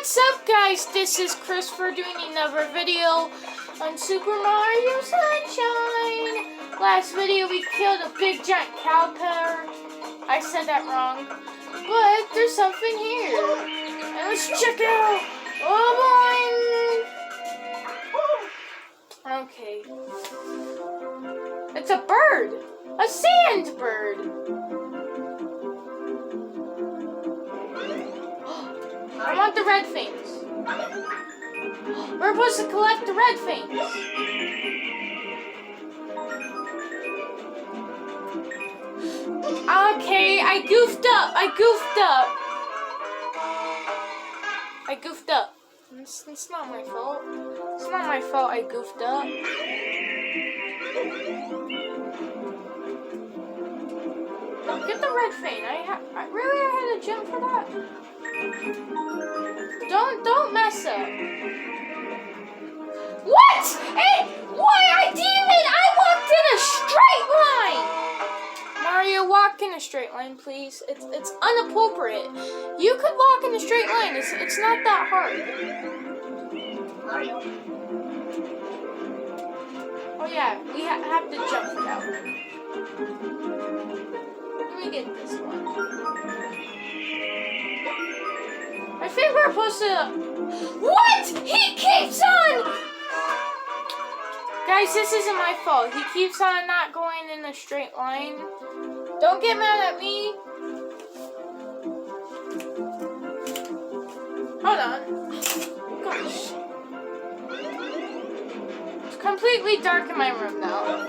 What's up, guys? This is Christopher doing another video on Super Mario Sunshine. Last video we killed a big giant cowper. I said that wrong. But there's something here. And let's check it out. Oh boy. Okay. It's a bird. A sand bird. I want the red things. We're supposed to collect the red things. Okay, I goofed up. It's not my fault. It's not my fault I goofed up. Get the red thing. I had to jump for that. Don't mess up. What? Hey, why I did? I walked in a straight line. Mario, walk in a straight line, please. It's inappropriate. You could walk in a straight line. It's not that hard. Oh yeah, we have to jump for that one. Let me get this one. I think we're supposed to... What? He keeps on... Guys, this isn't my fault. He keeps on not going in a straight line. Don't get mad at me. Hold on. Gosh. It's completely dark in my room now.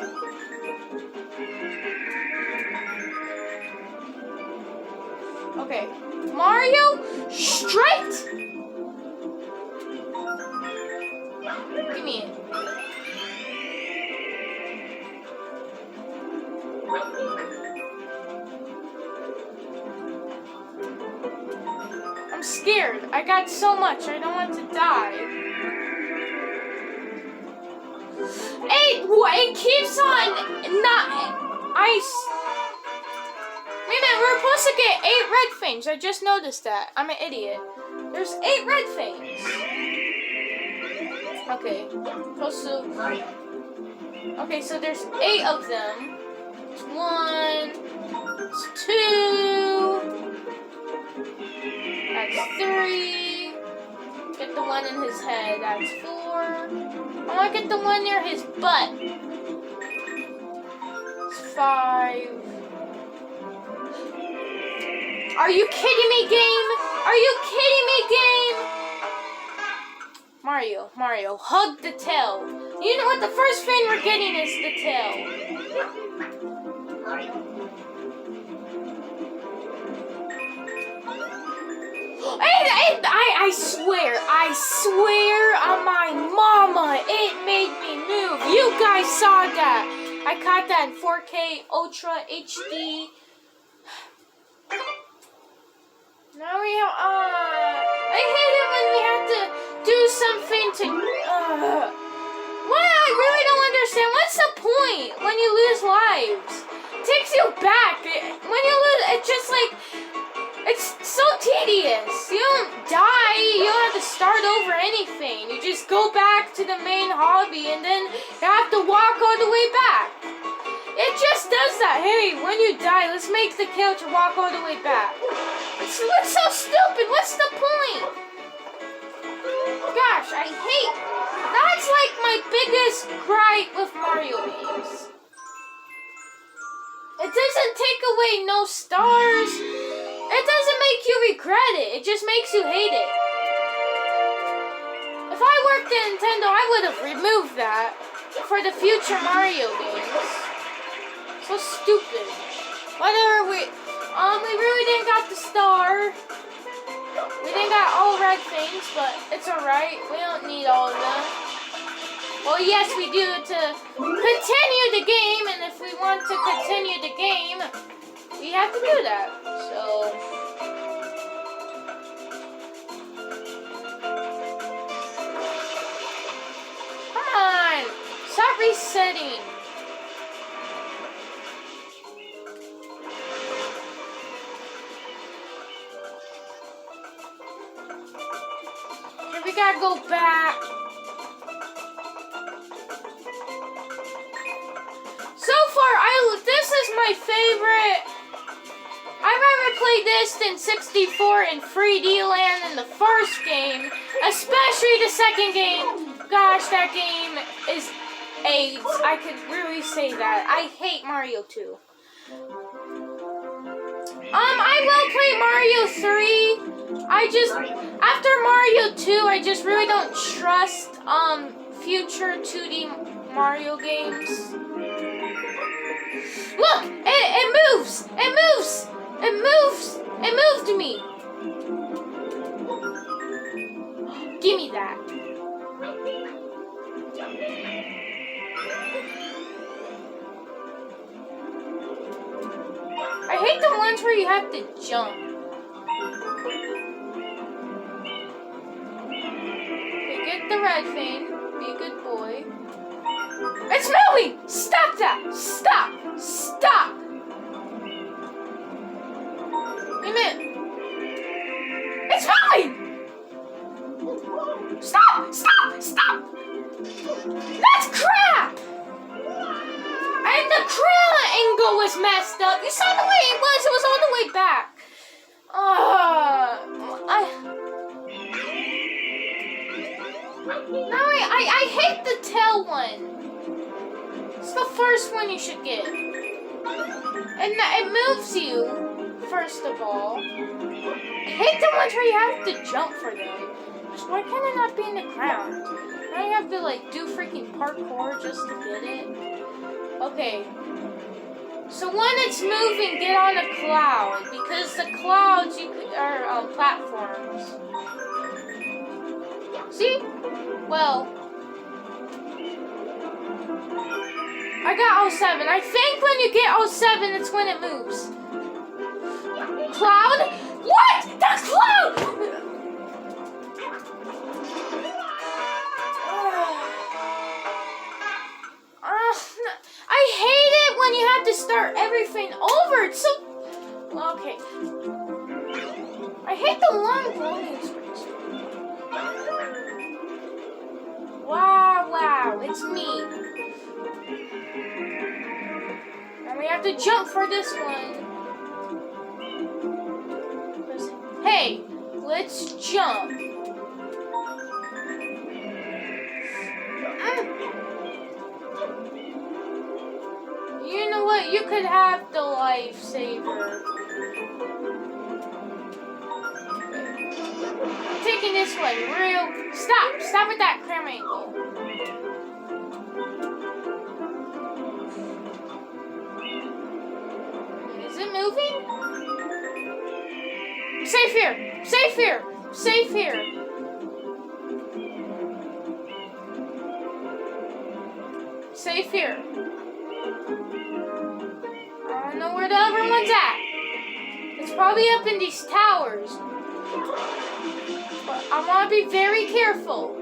Okay. Mario, straight! Give me it. I'm scared. I got so much. I don't want to die. It keeps on not... Wait a minute, we're supposed to get 8 red things. I just noticed that. I'm an idiot. There's 8 red things. Okay. Okay, so there's 8 of them. It's 1. It's 2. That's 3. Get the one in his head. That's 4. I want to get the one near his butt. It's 5. Are you kidding me, game? Are you kidding me, game? Mario, hug the tail. You know what? The first thing we're getting is the tail. I swear on my mama, it made me move. You guys saw that. I caught that in 4K Ultra HD. Now we have, I hate it when we have to do something to, Why? I really don't understand. What's the point when you lose lives? It takes you back. When you lose, it's just like, it's so tedious. You don't die. You don't have to start over anything. You just go back to the main hobby and then you have to walk all the way back. It just does that. Hey, when you die, let's make the character walk all the way back. It's so stupid. What's the point? Gosh, I hate... That's like my biggest gripe with Mario games. It doesn't take away no stars. It doesn't make you regret it. It just makes you hate it. If I worked at Nintendo, I would have removed that for the future Mario games. So stupid. Whatever, we really didn't got the star. We didn't got all red things, but it's alright. We don't need all of them. Well, yes, we do to continue the game, and if we want to continue the game, we have to do that. So... Come on! Stop resetting. gotta go back. So far, this is my favorite. I'd rather play this than 64 in 3D Land in the first game, especially the second game. Gosh, that game is AIDS. I could really say that. I hate Mario 2. I will play Mario 3. After Mario 2, I just really don't trust, future 2D Mario games. Look! It moves! It moves! It moves! It moved me! Give me that. I hate the ones where you have to jump. Okay, get the red thing. Be a good boy. It's moving! Stop that! Stop! Stop! Wait a minute. It's moving! Stop! Stop! Stop! That's crap! And the camera angle was messed up. You saw the way it was. It was all the way back. I hate the tail one. It's the first one you should get. And it moves you, first of all. I hate the ones where you have to jump for them. Why can't I not be in the ground? Now you have to like do freaking parkour just to get it. Okay. So when it's moving, get on a cloud because the clouds are platforms. See? Well, I got 07. I think when you get 07, it's when it moves. Cloud? What? The cloud! I hate it when you have to start everything over. It's so... Okay. I hate the long loading screens. Wow, it's me. And we have to jump for this one. Hey, let's jump. You know what? You could have the lifesaver. I'm taking this one. Stop with that camera angle. Is it moving? Safe here. Safe here. Safe here. Safe here. I don't know where the other one's at. It's probably up in these towers. But I want to be very careful.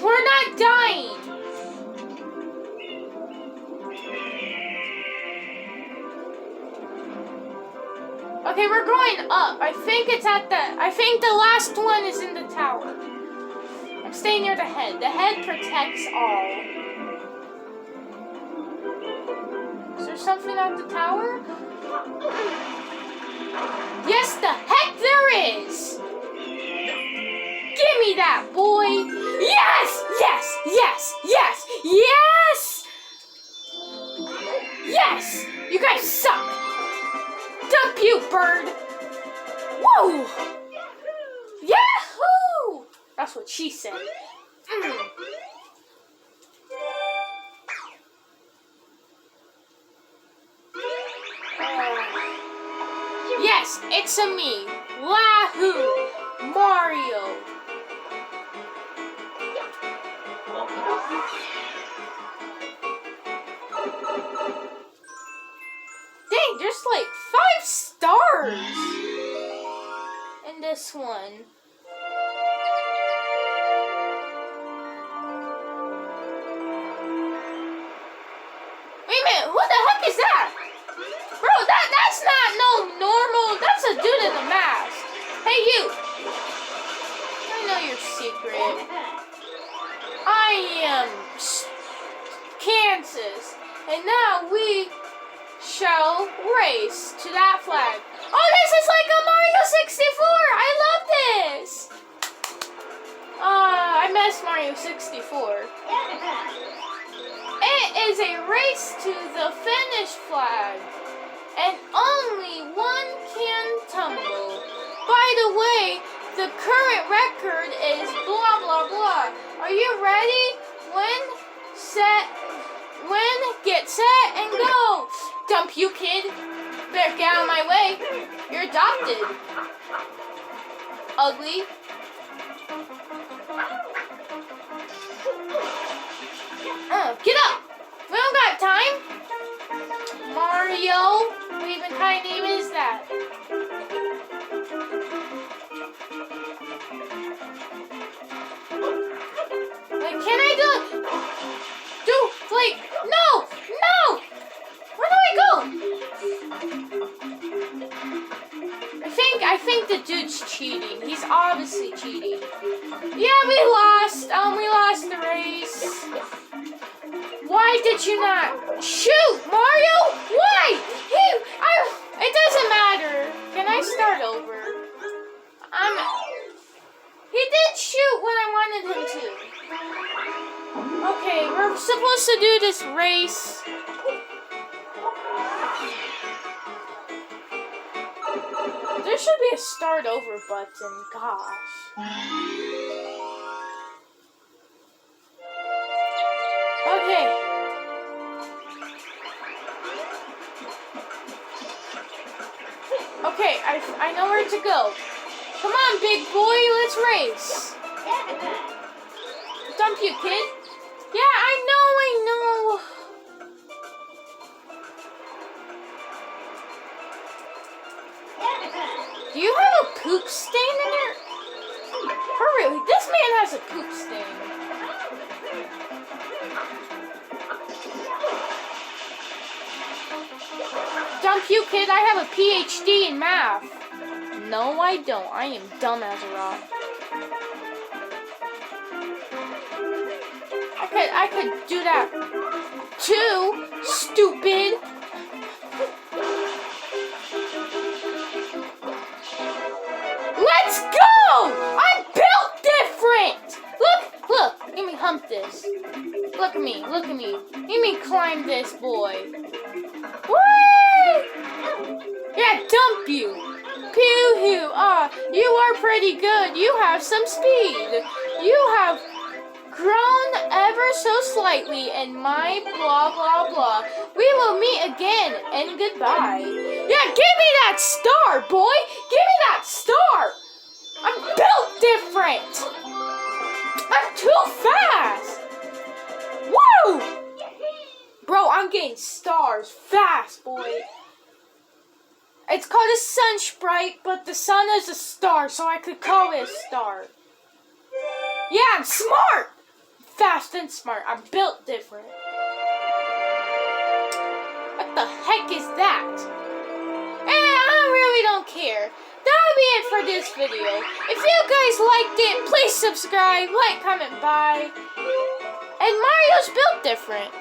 We're not dying. Okay, we're going up. I think the last one is in the tower. I'm staying near the head. The head protects all. Is there something at the tower? Yes, the heck there is! Give me that, boy! Yes! Yes! Yes! Yes! Yes! Yes! You guys suck! Dump you, bird! Whoa! Yahoo! That's what she said. Yes, it's a me, Wahoo, Mario. Dang, there's like 5 stars in this one. Wait a minute, what the heck is that? Bro, that's not no normal. That's a dude in a mask. Hey, you. I know tell your secret. I am Kansas, and now we shall race to that flag. Oh, this is like a Mario 64! I love this! I missed Mario 64. It is a race to the finish flag, and only one can tumble. By the way, the current record is blah blah blah. Are you ready? Get set, and go! Dump you, kid. Better get out of my way. You're adopted. Ugly. Get up! We don't got time. Mario, what even kind of name is that? Like, can I do it? No! No! Where do I go? I think the dude's cheating. He's obviously cheating. Yeah, we lost. We lost the race. Why did you not shoot, Mario? Why? It doesn't matter. Can I start over? He did shoot when I wanted him to. Okay, we're supposed to do this race. There should be a start over button. Gosh. Okay. Okay, I know where to go. Come on, big boy, let's race. Dump you, kid. Yeah, I know. Do you have a poop stain in it? Hurry, this man has a poop stain. Dump you, kid. I have a PhD in math. No, I don't. I am dumb as a rock. I could do that too, stupid. Let's go! I'm built different! Look! Let me hump this. Look at me. Let me climb this boy. Whee! Yeah, dump you. Pew-hoo. You are pretty good. You have some speed. You have grown ever so slightly, and my blah blah blah. We will meet again, and goodbye. Yeah, give me that star, boy. Give me that star. I'm built different. I'm too fast. Woo! Bro, I'm getting stars fast, boy. It's called a sun sprite, but the sun is a star, so I could call it a star. Yeah, I'm smart. Fast and smart. I'm built different. What the heck is that? I really don't care. That'll be it for this video. If you guys liked it, please subscribe, like, comment, bye. And Mario's built different.